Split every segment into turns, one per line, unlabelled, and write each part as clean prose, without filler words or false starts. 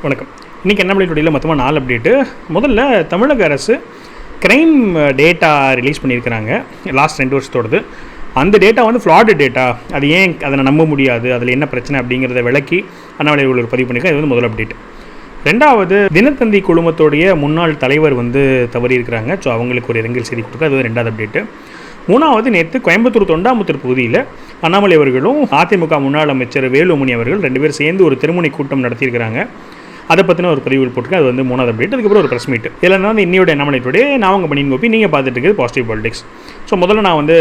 வணக்கம். இன்றைக்கி என்ன அப்டேட் மொத்தமாக 4 அப்டேட்டு. முதல்ல தமிழக அரசு க்ரைம் டேட்டா ரிலீஸ் பண்ணியிருக்கிறாங்க லாஸ்ட் 2 வருஷத்தோடது. அந்த டேட்டா வந்து ஃப்ளாடு டேட்டா, அது ஏன் அதை நம்ப முடியாது, அதில் என்ன பிரச்சனை அப்படிங்கிறத விளக்கி அண்ணாமலை ஒரு பதிவு பண்ணியிருக்காங்க. இது வந்து முதல் அப்டேட். ரெண்டாவது, தினத்தந்தி குழுமத்தோடைய முன்னாள் தலைவர் வந்து தவறியிருக்கிறாங்க. ஸோ அவங்களுக்கு ஒரு இரங்கல் செய்தி கொடுக்குறது. அது 2வது அப்டேட்டு. 3வது, நேற்று கோயம்புத்தூர் தொண்டாமுத்தூர் பகுதியில் அண்ணாமலை அவர்களும் அதிமுக முன்னாள் அமைச்சர் வேலுமணி அவர்கள் 2 பேர் சேர்ந்து ஒரு திருமுனை கூட்டம் நடத்தியிருக்கிறாங்க. அதை பற்றின ஒரு பதிவு போட்டிருக்கேன். அது வந்து 3வது அப்டேட். அதுக்கப்புறம் ஒரு ப்ரெஸ் மீட். இதில் வந்து இன்னையோட அண்ணாமலை டுடே நான் அவங்க பண்ணின் கோப்பி, நீங்கள் பார்த்துட்டு இருக்குது பாசிட்டிவ் பாலிடிக்ஸ். ஸோ முதல்ல நான் வந்து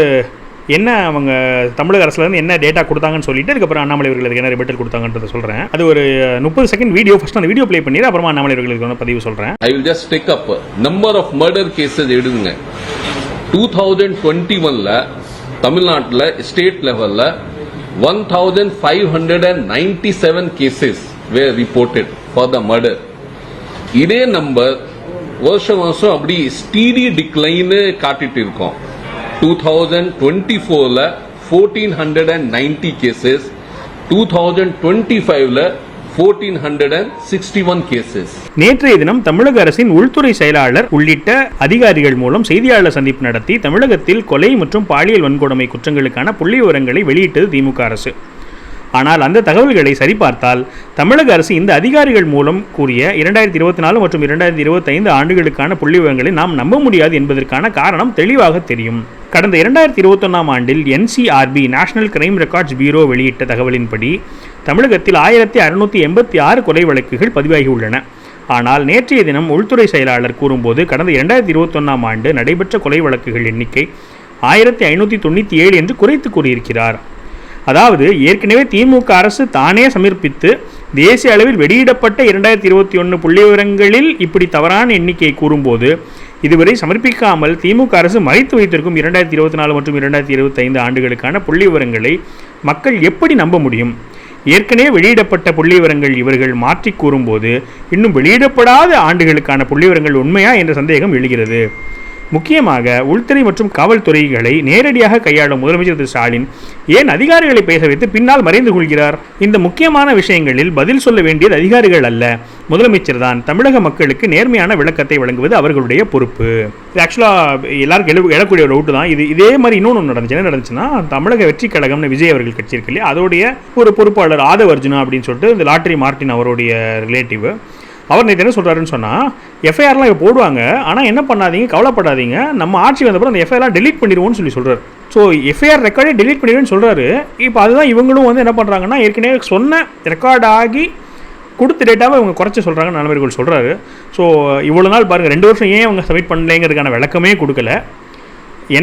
என்ன அவங்க தமிழக அரசுலேருந்து என்ன டேட்டா கொடுத்தாங்கன்னு சொல்லிட்டு அதுக்கப்புறம் அண்ணாமலை அவர்கள் அதுக்கு என்ன ரிபட்டல் கொடுத்தாங்கன்றதை சொல்கிறேன். அது ஒரு 30 செகண்ட் வீடியோ. ஃபர்ஸ்ட் அந்த வீடியோ ப்ளே பண்ணிட்டு அப்புறமா அண்ணாமலை அவர்களுக்கு பதிவு சொல்கிறேன்.
I will just take up number of murder cases எடுங்க. 2021ல தமிழ்நாட்டில் ஸ்டேட் லெவலில் 1597 cases were reported for the murder. இதே நம்பர் வருஷம் அப்படி ஸ்டீடி டிக்ளைன் காட்டிட்டு இருக்கோம். 2024ல 1490 cases, 2025ல 1461 cases.
நேற்றைய தினம் தமிழக அரசின் உள்துறை செயலாளர் உள்ளிட்ட அதிகாரிகள் மூலம் செய்தியாளர் சந்திப்பு நடத்தி தமிழகத்தில் கொலை மற்றும் பாலியல் வன்கொடுமை குற்றங்களுக்கான புள்ளிவிவரங்களை வெளியிட்டது திமுக அரசு. ஆனால் அந்த தகவல்களை சரிபார்த்தால் தமிழக அரசு இந்த அதிகாரிகள் மூலம் கூறிய 2024 மற்றும் 2025 ஆண்டுகளுக்கான புள்ளிவிவரங்களை நாம் நம்ப முடியாது என்பதற்கான காரணம் தெளிவாக தெரியும். கடந்த 2021 ஆண்டில் NCRB national crime records bureau வெளியிட்ட தகவலின்படி தமிழகத்தில் 1686 கொலை வழக்குகள் பதிவாகியுள்ளன. ஆனால் நேற்றைய தினம் உள்துறை செயலாளர் கூறும்போது கடந்த 2021 ஆண்டு நடைபெற்ற கொலை வழக்குகள் எண்ணிக்கை 1597 என்று குறைத்து கூறியிருக்கிறார். அதாவது ஏற்கனவே திமுக அரசு தானே சமர்ப்பித்து தேசிய அளவில் வெளியிடப்பட்ட 2021 புள்ளிவிவரங்களில் இப்படி தவறான எண்ணிக்கையை கூறும்போது இதுவரை சமர்ப்பிக்காமல் திமுக அரசு மறைத்து வைத்திருக்கும் 2024 மற்றும் 2025 ஆண்டுகளுக்கான புள்ளிவிவரங்களை மக்கள் எப்படி நம்ப முடியும்? ஏற்கனவே வெளியிடப்பட்ட புள்ளிவிவரங்கள் இவர்கள் மாற்றி கூறும்போது இன்னும் வெளியிடப்படாத ஆண்டுகளுக்கான புள்ளிவிவரங்கள் உண்மையா என்ற சந்தேகம் எழுகிறது. முக்கியமாக உள்துறை மற்றும் காவல்துறைகளை நேரடியாக கையாளும் முதலமைச்சர் திரு ஸ்டாலின் ஏன் அதிகாரிகளை பேச வைத்து பின்னால் மறைந்து கொள்கிறார்? இந்த முக்கியமான விஷயங்களில் பதில் சொல்ல வேண்டியது அதிகாரிகள் அல்ல, முதலமைச்சர் தான். தமிழக மக்களுக்கு நேர்மையான விளக்கத்தை வழங்குவது அவர்களுடைய பொறுப்பு. ஆக்சுவலாக எல்லாருக்கும் எழக்கூடிய ஒரு டவுட்டு தான் இது. இதே மாதிரி இன்னொன்று நடந்துச்சு. என்ன நடந்துச்சுன்னா, தமிழக வெற்றி கழகம்னு விஜய் அவர்கள் கட்சி இருக்கு இல்லையா, அதோடைய ஒரு பொறுப்பாளர் ஆதவ் அர்ஜுனா அப்படின்னு சொல்லிட்டு இந்த லாட்டரி மார்ட்டின் அவருடைய ரிலேட்டிவ், அவர் நேற்று என்ன சொல்கிறாருன்னு சொன்னால், எஃப்ஐஆர்லாம் இப்போ போடுவாங்க, ஆனால் என்ன பண்ணாதீங்க, கவலைப்படாதீங்க, நம்ம ஆட்சி வந்தப்பறம் அந்த எஃப்ஐஆர்லாம் டெலீட் பண்ணிடுவோம்னு சொல்கிறார். ஸோ எஃப்ஐஆர் ரெக்கார்டே டெலீட் பண்ணிடுவேன்னு சொல்கிறாரு. இப்போ அதுதான் இவங்களும் வந்து என்ன பண்ணுறாங்கன்னா, ஏற்கனவே சொன்ன ரெக்கார்ட் ஆகி கொடுத்த டேட்டாவை இவங்க குறைச்சி சொல்கிறாங்கன்னு நலவர்கள் சொல்கிறாரு. ஸோ இவ்வளோ நாள் பாருங்கள், 2 வருஷம் ஏன் அவங்க சப்மிட் பண்ணலைங்கிறதுக்கான விளக்கமே கொடுக்கல,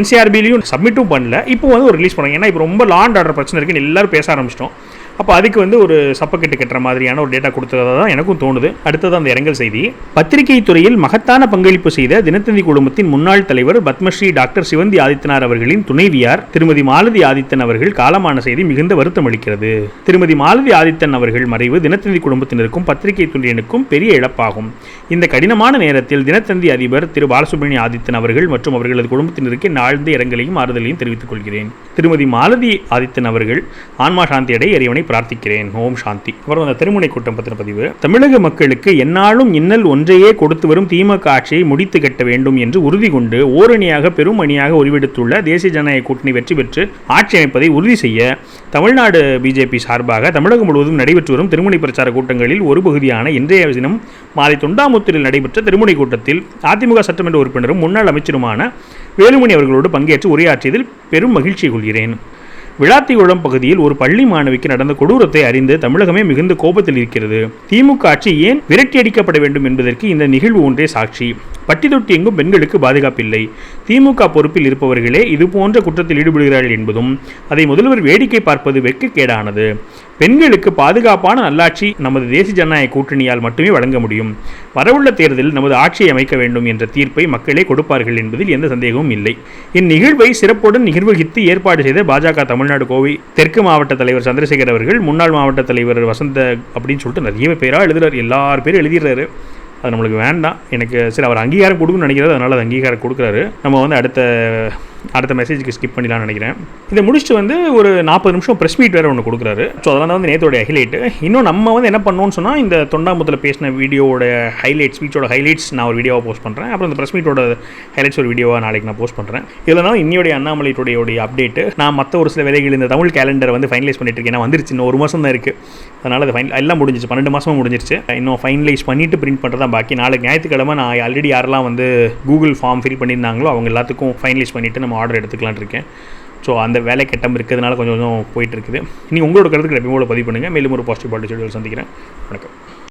NCRBலையும் சப்மிட்டும் பண்ணல. இப்போ வந்து ஒரு ரிலீஸ் பண்ணுறாங்க. ஏன்னா இப்போ ரொம்ப லா அண்ட் ஆர்டர் பிரச்சனை இருக்குன்னு எல்லோரும் பேச ஆரம்பிச்சிட்டோம். அப்போ அதுக்கு வந்து ஒரு சப்பக்கெட்டு கட்டுற மாதிரியான ஒரு டேட்டா கொடுத்ததாக தான் எனக்கும் தோணுது. அடுத்தது அந்த இரங்கல் செய்தி. பத்திரிகை துறையில் மகத்தான பங்களிப்பு செய்த தினத்தந்தி குழுமத்தின் முன்னாள் தலைவர் பத்மஸ்ரீ டாக்டர் சிவந்தி ஆதித்தனார் அவர்களின் துணைவியார் திருமதி மாலதி ஆதித்தன் அவர்கள் காலமான செய்தி மிகுந்த வருத்தம் அளிக்கிறது. திருமதி மாலதி ஆதித்தன் அவர்கள் மறைவு தினத்தந்தி குடும்பத்தினருக்கும் பத்திரிகை துறையினருக்கும் பெரிய இழப்பாகும். இந்த கடினமான நேரத்தில் தினத்தந்தி அதிபர் திரு பாலசுப்ரமணிய ஆதித்தன் அவர்கள் மற்றும் அவர்களது குடும்பத்தினருக்கு ஆழ்ந்த இரங்கலையும் ஆறுதலையும் தெரிவித்துக் கொள்கிறேன். திருமதி மாலதி ஆதித்தன் அவர்கள் ஆன்மா சாந்தி அடைய இறைவனை பிரார்த்திக்கிறேன். ஓம் சாந்தி. அப்புறம் அந்த திருமுனை கூட்டம் பற்றின பதிவு. தமிழக மக்களுக்கு எந்நாளும் இன்னல் ஒன்றையே கொடுத்து வரும் திமுக ஆட்சியை முடித்து கட்ட வேண்டும் என்று உறுதி கொண்டு ஓரணியாக பெரும் அணியாக உருவெடுத்துள்ள தேசிய ஜனநாயக கூட்டணி வெற்றி பெற்று ஆட்சி அமைப்பதை உறுதி செய்ய தமிழ்நாடு பிஜேபி சார்பாக தமிழகம் முழுவதும் நடைபெற்று வரும் திருமுனை பிரச்சார கூட்டங்களில் ஒரு பகுதியான இன்றைய தினம் மாலை தொண்டாமுத்தூரில் நடைபெற்ற திருமுனை கூட்டத்தில் அதிமுக சட்டமன்ற உறுப்பினரும் முன்னாள் அமைச்சருமான வேலுமணி அவர்களோடு பங்கேற்று உரையாற்றியதில் பெரும் மகிழ்ச்சி கொள்கிறேன். விளாத்திகுளம் பகுதியில் ஒரு பள்ளி மாணவிக்கு நடந்த கொடூரத்தை அறிந்து தமிழகமே மிகுந்த கோபத்தில் இருக்கிறது. திமுக ஆட்சி ஏன் விரட்டியடிக்கப்பட வேண்டும் என்பதற்கு இந்த நிகழ்வு ஒன்றே சாட்சி. பட்டி தொட்டி எங்கும் பெண்களுக்கு பாதுகாப்பில்லை. திமுக பொறுப்பில் இருப்பவர்களே இதுபோன்ற குற்றத்தில் ஈடுபடுகிறார்கள் என்பதும் அதை முதல்வர் வேடிக்கை பார்ப்பது வெட்கக்கேடானது. பெண்களுக்கு பாதுகாப்பான நல்லாட்சி நமது தேசிய ஜனநாயக கூட்டணியால் மட்டுமே வழங்க முடியும். வரவுள்ள தேர்தலில் நமது ஆட்சியை அமைக்க வேண்டும் என்ற தீர்ப்பை மக்களே கொடுப்பார்கள் என்பதில் எந்த சந்தேகமும் இல்லை. இந்நிகழ்வை சிறப்புடன் நிர்வகித்து ஏற்பாடு செய்த பாஜக தமிழ்நாடு கோவை தெற்கு மாவட்ட தலைவர் சந்திரசேகர் அவர்கள், முன்னாள் மாவட்ட தலைவர் வசந்த அப்படின்னு சொல்லிட்டு நிறைய பேராக எழுதுறாரு. எல்லார் பேரும் எழுதிடுறாரு. அது நம்மளுக்கு வேண்டாம். எனக்கு சரி, அவர் அங்கீகாரம் கொடுக்கணும்னு நினைக்கிறது, அதனால் அது அங்கீகாரம் கொடுக்குறாரு. நம்ம வந்து அடுத்த அடுத்த மெசேஜுக்கு ஸ்கிப் பண்ணிடலாம்னு நினைக்கிறேன். இதை முடிச்சுட்டு வந்து ஒரு 40 நிமிஷம் ப்ரெஸ் மீட் வேறு ஒன்று கொடுக்குறாரு. ஸோ அதெல்லாம் வந்து நேற்றோடைய ஹைலைட்டு. இன்னும் நம்ம வந்து என்ன பண்ணோன்னு சொன்னால், இந்த தொண்டாமுத்தில் பேசின வீடியோட ஹைலைட்ஸ், ஸ்பீச்சோட ஹைலைட்ஸ் நான் ஒரு வீடியோவாக போஸ்ட் பண்ணுறேன். அப்புறம் இந்த ப்ரெஸ் மீட்டோட ஹைலைட்ஸ் ஒரு வீடியோவாக நாளைக்கு நான் போஸ்ட் பண்ணுறேன். இல்லைனா இன்னையோடைய அண்ணாமலை டுடேயோடைய அப்டேட்டு, நான் மற்ற ஒரு சில வேலைகள் இந்த தமிழ் கேலண்டரை வந்து ஃபைனலைஸ் பண்ணிட்டு இருக்கேன். வந்துருச்சு, இன்னும் 1 மாதம் தான் இருக்குது. அதனால் அது எல்லாம் முடிஞ்சிச்சு, 12 மாதமும் முடிஞ்சிருச்சு. இன்னும் ஃபைனலைஸ் பண்ணிவிட்டு பிரிண்ட் பண்ணுறது தான் பாக்கி. நாளைக்கு ஞாயிற்றுக்கிழமை நான் ஆல்ரெடி யாரெல்லாம் வந்து கூகுள் ஃபார்ம் ஃபில் பண்ணியிருந்தாங்களோ அவங்க எல்லாத்துக்கும் ஃபைனலைஸ் பண்ணிவிட்டு நம்ம ஆர்டர் எடுத்துக்கலான்னு இருக்கேன். ஸோ அந்த வேலை கட்டம் இருக்கிறதுனால கொஞ்சம் போயிட்டு இருக்குது. நீங்கள் உங்களோட கருத்துக்களை எப்பயும் பதிவு பண்ணுங்கள். மேலும் ஒரு பாசிட்டிவ் பாலிட்டி சந்திக்கிறேன். வணக்கம்.